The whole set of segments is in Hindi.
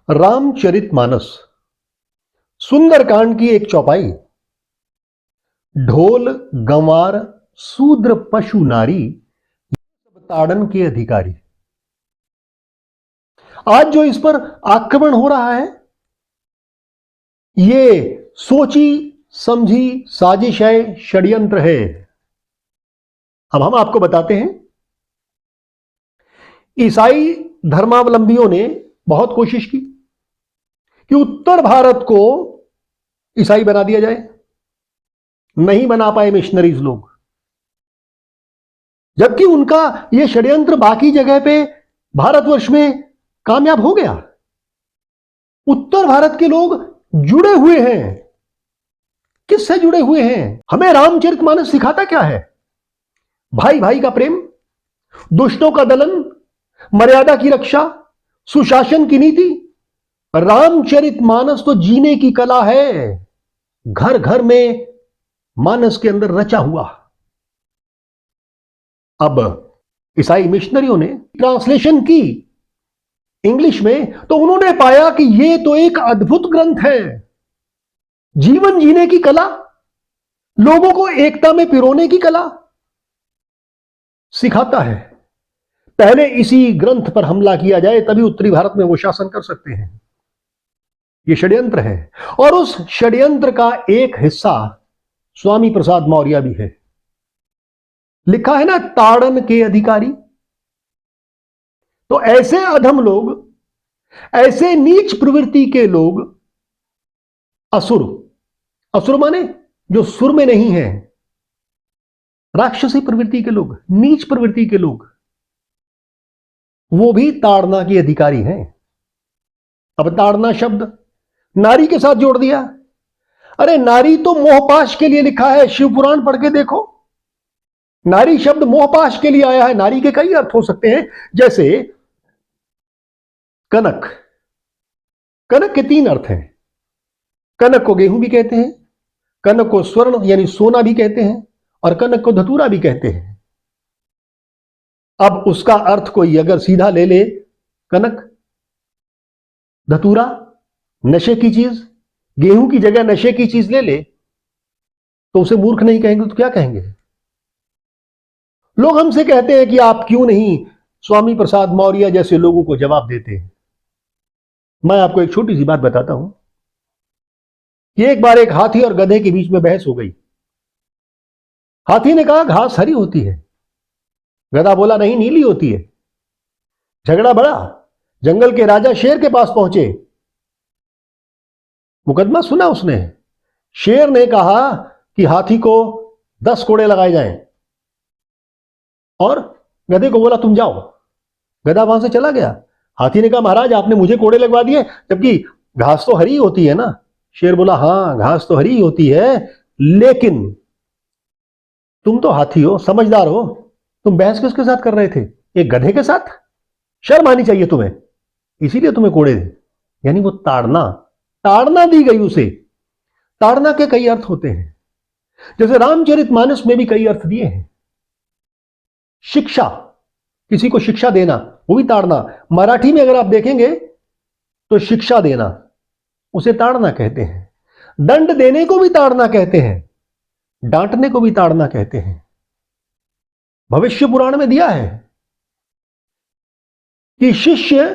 रामचरितमानस सुंदरकांड की एक चौपाई। ढोल गंवार शूद्र पशु नारी सब ताड़न के अधिकारी। आज जो इस पर आक्रमण हो रहा है ये सोची समझी साजिश है, षड्यंत्र है। अब हम आपको बताते हैं। ईसाई धर्मावलंबियों ने बहुत कोशिश की कि उत्तर भारत को ईसाई बना दिया जाए। नहीं बना पाए मिशनरीज लोग, जबकि उनका यह षड्यंत्र बाकी जगह पे भारतवर्ष में कामयाब हो गया। उत्तर भारत के लोग जुड़े हुए हैं। किससे जुड़े हुए हैं? हमें रामचरितमानस सिखाता क्या है? भाई भाई का प्रेम, दुष्टों का दलन, मर्यादा की रक्षा, सुशासन की नीति। रामचरितमानस तो जीने की कला है, घर घर में मानस के अंदर रचा हुआ। अब ईसाई मिशनरियों ने ट्रांसलेशन की इंग्लिश में, तो उन्होंने पाया कि यह तो एक अद्भुत ग्रंथ है। जीवन जीने की कला, लोगों को एकता में पिरोने की कला सिखाता है। पहले इसी ग्रंथ पर हमला किया जाए, तभी उत्तरी भारत में वो शासन कर सकते हैं। यह षड्यंत्र है, और उस षड्यंत्र का एक हिस्सा स्वामी प्रसाद मौर्य भी है। लिखा है ना, ताड़न के अधिकारी। तो ऐसे अधम लोग, ऐसे नीच प्रवृत्ति के लोग, असुर, असुर माने जो सुर में नहीं है, राक्षसी प्रवृत्ति के लोग, नीच प्रवृत्ति के लोग, वो भी ताड़ना के अधिकारी हैं। अब ताड़ना शब्द नारी के साथ जोड़ दिया। अरे नारी तो मोहपाश के लिए लिखा है, शिव पुराण पढ़ के देखो। नारी शब्द मोहपाश के लिए आया है। नारी के कई अर्थ हो सकते हैं, जैसे कनक। कनक के 3 अर्थ हैं। कनक को गेहूं भी कहते हैं, कनक को स्वर्ण यानी सोना भी कहते हैं, और कनक को धतूरा भी कहते हैं। अब उसका अर्थ कोई अगर सीधा ले ले, कनक, धतूरा नशे की चीज, गेहूं की जगह नशे की चीज ले ले, तो उसे मूर्ख नहीं कहेंगे तो क्या कहेंगे? लोग हमसे कहते हैं कि आप क्यों नहीं स्वामी प्रसाद मौर्य जैसे लोगों को जवाब देते हैं। मैं आपको एक छोटी सी बात बताता हूं कि एक बार एक हाथी और गधे के बीच में बहस हो गई। हाथी ने कहा घास हरी होती है, गधा बोला नहीं, नीली होती है। झगड़ा बढ़ा, जंगल के राजा शेर के पास पहुंचे। मुकदमा सुना उसने। शेर ने कहा कि हाथी को 10 कोड़े लगाए जाएं, और गधे को बोला तुम जाओ। गधा वहां से चला गया। हाथी ने कहा महाराज आपने मुझे कोड़े लगवा दिए, जबकि घास तो हरी होती है ना। शेर बोला हां घास तो हरी होती है, लेकिन तुम तो हाथी हो, समझदार हो, तुम बहस किसके साथ कर रहे थे? एक गधे के साथ? शर्म आनी चाहिए तुम्हें, इसीलिए तुम्हें कोड़े दे। यानी वो ताड़ना, ताड़ना दी गई उसे। ताड़ना के कई अर्थ होते हैं, जैसे रामचरितमानस में भी कई अर्थ दिए हैं। शिक्षा, किसी को शिक्षा देना, वो भी ताड़ना। मराठी में अगर आप देखेंगे तो शिक्षा देना उसे ताड़ना कहते हैं। दंड देने को भी ताड़ना कहते हैं, डांटने को भी ताड़ना कहते हैं। भविष्य पुराण में दिया है कि शिष्य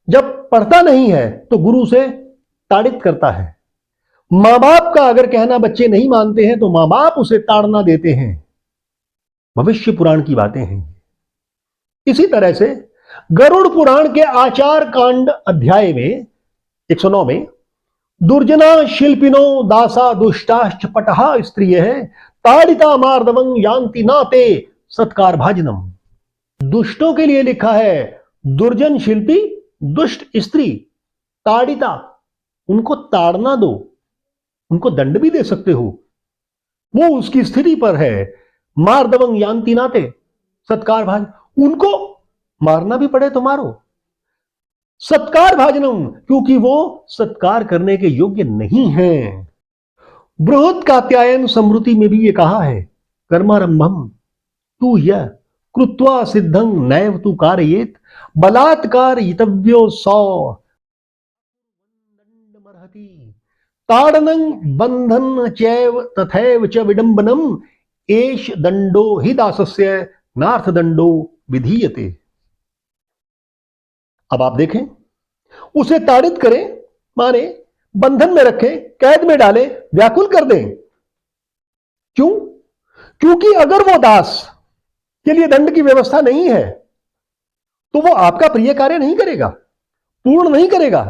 जब पढ़ता नहीं है तो गुरु से ताड़ित करता है। मां बाप का अगर कहना बच्चे नहीं मानते हैं तो मां बाप उसे ताड़ना देते हैं। भविष्य पुराण की बातें हैं। इसी तरह से गरुड़ पुराण के आचार कांड अध्याय में 109 में दुर्जना शिल्पिनो दासा दुष्टाश्च पटहा स्त्रिय ताड़िता मार्दवं यान्ति नाते सत्कार भाजनम। दुष्टों के लिए लिखा है दुर्जन शिल्पी, दुष्ट स्त्री, ताड़िता, उनको ताड़ना दो, उनको दंड भी दे सकते हो, वो उसकी स्थिति पर है। मार्दवं यान्ति नाते सत्कार भाज, उनको मारना भी पड़े तो मारो। सत्कार भाजनम, क्योंकि वो सत्कार करने के योग्य नहीं है। बृहद कात्यायन स्मृति में भी ये कहा है कर्मारंभम तू यह कृत्वा सिद्धं नैव तू कारयेत बलात्कार यितव्यो सौ। मर्हति ताड़नं बंधन चैव तथैव च विडंबनम एष दंडो हि दासस्य नार्थ दंडो विधीयते। अब आप देखें, उसे ताड़ित करें माने बंधन में रखें, कैद में डालें, व्याकुल कर दें। क्यों? क्योंकि अगर वो दास के लिए दंड की व्यवस्था नहीं है तो वो आपका प्रिय कार्य नहीं करेगा, पूर्ण नहीं करेगा।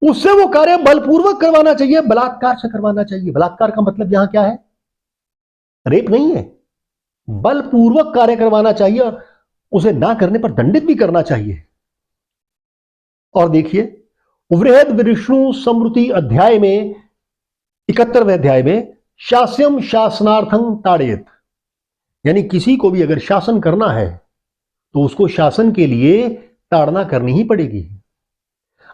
उससे वो कार्य बलपूर्वक करवाना चाहिए, बलात्कार से करवाना चाहिए। बलात्कार का मतलब यहां क्या है? रेप नहीं है, बलपूर्वक कार्य करवाना चाहिए और उसे ना करने पर दंडित भी करना चाहिए। और देखिए, वृहद विष्णु समृति अध्याय में 71वें अध्याय में शास्यम शासनार्थं ताड़येत, यानी किसी को भी अगर शासन करना है तो उसको शासन के लिए ताड़ना करनी ही पड़ेगी।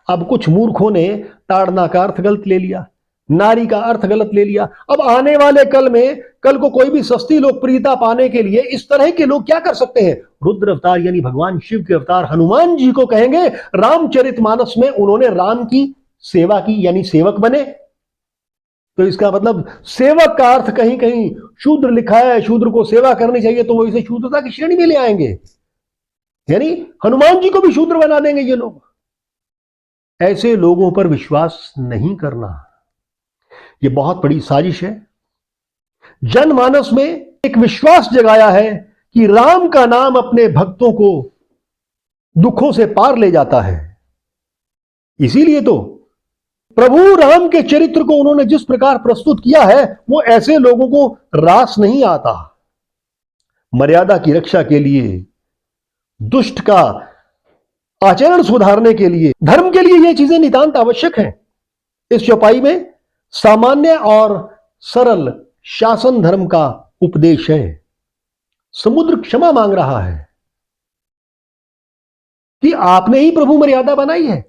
अब कुछ मूर्खों ने ताड़ना का अर्थ गलत ले लिया, नारी का अर्थ गलत ले लिया। अब आने वाले कल को कोई भी सस्ती लोकप्रियता पाने के लिए इस तरह के लोग क्या कर सकते हैं? रुद्र अवतार यानी भगवान शिव के अवतार हनुमान जी को कहेंगे, रामचरितमानस में उन्होंने राम की सेवा की, यानी सेवक बने। तो इसका मतलब सेवक का अर्थ कहीं कहीं शूद्र लिखा है, शूद्र को सेवा करनी चाहिए, तो वो इसे शूद्रता की श्रेणी में ले आएंगे, यानी हनुमान जी को भी शूद्र बना देंगे ये लोग। ऐसे लोगों पर विश्वास नहीं करना, ये बहुत बड़ी साजिश है। जनमानस में एक विश्वास जगाया है कि राम का नाम अपने भक्तों को दुखों से पार ले जाता है। इसीलिए तो प्रभु राम के चरित्र को उन्होंने जिस प्रकार प्रस्तुत किया है वो ऐसे लोगों को रास नहीं आता। मर्यादा की रक्षा के लिए, दुष्ट का आचरण सुधारने के लिए, धर्म के लिए ये चीजें नितांत आवश्यक हैं। इस चौपाई में सामान्य और सरल शासन धर्म का उपदेश है। समुद्र क्षमा मांग रहा है कि आपने ही प्रभु मर्यादा बनाई है,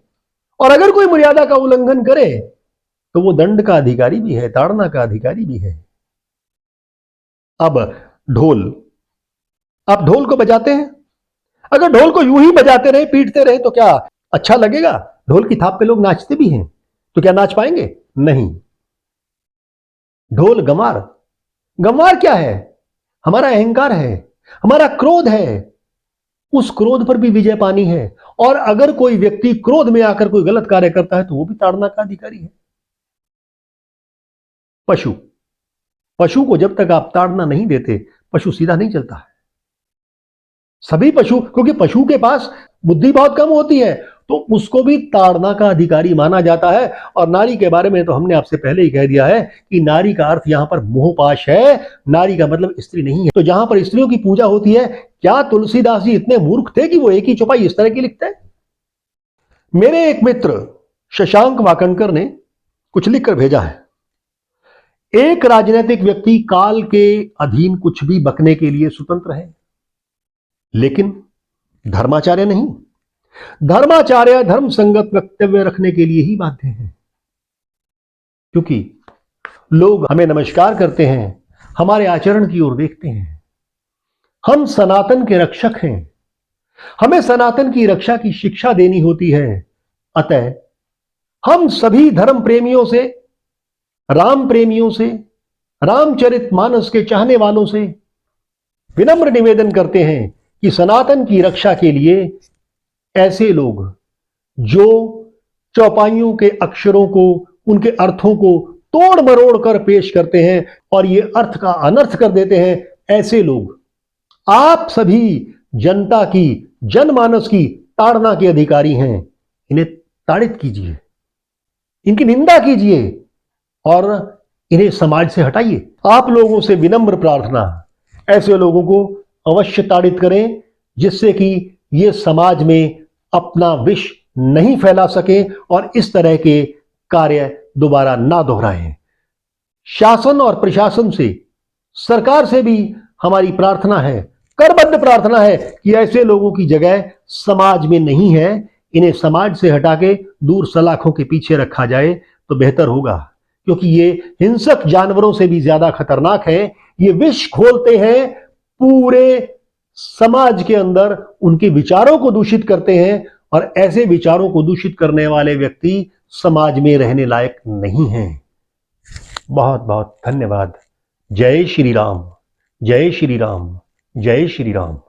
और अगर कोई मर्यादा का उल्लंघन करे तो वो दंड का अधिकारी भी है, ताड़ना का अधिकारी भी है। अब ढोल, आप ढोल को बजाते हैं, अगर ढोल को यूं ही बजाते रहे, पीटते रहे तो क्या अच्छा लगेगा? ढोल की थाप पे लोग नाचते भी हैं, तो क्या नाच पाएंगे? नहीं। ढोल गंवार, गंवार क्या है? हमारा अहंकार है, हमारा क्रोध है। उस क्रोध पर भी विजय पानी है, और अगर कोई व्यक्ति क्रोध में आकर कोई गलत कार्य करता है तो वो भी ताड़ना का अधिकारी है। पशु, पशु को जब तक आप ताड़ना नहीं देते, पशु सीधा नहीं चलता है। सभी पशु, क्योंकि पशु के पास बुद्धि बहुत कम होती है, तो उसको भी ताड़ना का अधिकारी माना जाता है। और नारी के बारे में तो हमने आपसे पहले ही कह दिया है कि नारी का अर्थ यहां पर मोहपाश है, नारी का मतलब स्त्री नहीं है। तो जहां पर स्त्रियों की पूजा होती है, क्या तुलसीदास जी इतने मूर्ख थे कि वो एक ही चौपाई इस तरह की लिखते हैं? मेरे एक मित्र शशांक वाकणकर ने कुछ लिखकर भेजा है। एक राजनीतिक व्यक्ति काल के अधीन कुछ भी बकने के लिए स्वतंत्र है, लेकिन धर्माचार्य नहीं। धर्माचार्य धर्म संगत वक्तव्य रखने के लिए ही बाध्य हैं, क्योंकि लोग हमें नमस्कार करते हैं, हमारे आचरण की ओर देखते हैं। हम सनातन के रक्षक हैं, हमें सनातन की रक्षा की शिक्षा देनी होती है। अतः हम सभी धर्म प्रेमियों से, राम प्रेमियों से, रामचरितमानस के चाहने वालों से विनम्र निवेदन करते हैं कि सनातन की रक्षा के लिए ऐसे लोग जो चौपाइयों के अक्षरों को, उनके अर्थों को तोड़ मरोड़ कर पेश करते हैं और ये अर्थ का अनर्थ कर देते हैं, ऐसे लोग आप सभी जनता की, जनमानस की ताड़ना के अधिकारी हैं। इन्हें ताड़ित कीजिए, इनकी निंदा कीजिए और इन्हें समाज से हटाइए। आप लोगों से विनम्र प्रार्थना, ऐसे लोगों को अवश्य ताड़ित करें, जिससे कि ये समाज में अपना विष नहीं फैला सके और इस तरह के कार्य दोबारा ना दोहराएं। शासन और प्रशासन से, सरकार से भी हमारी प्रार्थना है, करबद्ध प्रार्थना है कि ऐसे लोगों की जगह समाज में नहीं है। इन्हें समाज से हटा के दूर सलाखों के पीछे रखा जाए तो बेहतर होगा, क्योंकि ये हिंसक जानवरों से भी ज्यादा खतरनाक है। ये विष खोलते हैं, पूरे समाज के अंदर उनके विचारों को दूषित करते हैं, और ऐसे विचारों को दूषित करने वाले व्यक्ति समाज में रहने लायक नहीं हैं। बहुत बहुत धन्यवाद। जय श्री राम, जय श्री राम, जय श्री राम।